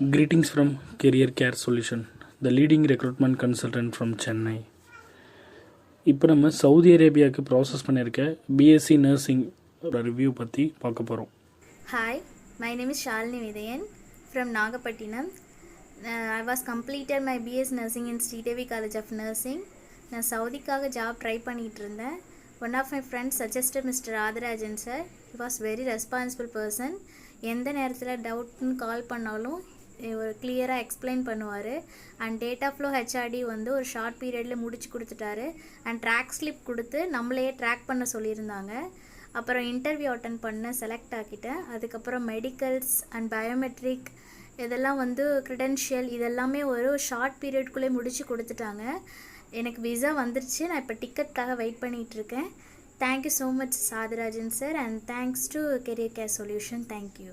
Greetings from Career Care Solution, the leading recruitment consultant from Chennai. இப்போ நம்ம Saudi அரேபியாவுக்கு process பண்ணியிருக்க BSc nursing review பற்றி பார்க்க போகிறோம். Hi, my name is Shalini Vidayan from Nagapattinam. I was completed my BS Nursing in Sridevi College of Nursing. நான் சவுதிக்காக job try பண்ணிகிட்டு இருந்தேன். One of my friends suggested mister Radharajan sir. He was very responsible person. எந்த நேரத்தில் டவுட்னு கால் பண்ணாலும் ஒரு கிளியராக explain பண்ணுவார். And data flow HRD வந்து ஒரு ஷார்ட் பீரியடில் முடிச்சு கொடுத்துட்டாரு. அண்ட் ட்ராக் ஸ்லிப் கொடுத்து நம்மளையே ட்ராக் பண்ண சொல்லியிருந்தாங்க. அப்புறம் இன்டர்வியூ அட்டன் பண்ண செலக்ட் ஆக்கிட்டேன். அதுக்கப்புறம் மெடிக்கல்ஸ் அண்ட் பயோமெட்ரிக் இதெல்லாம் வந்து க்ரிடென்ஷியல் இதெல்லாமே ஒரு ஷார்ட் பீரியட்குள்ளே முடிச்சு கொடுத்துட்டாங்க. எனக்கு விசா வந்துருச்சு. நான் இப்போ டிக்கெட்காக வெயிட் பண்ணிகிட்ருக்கேன். Thank you so much Radharajan sir, and thanks to career care solution. Thank you.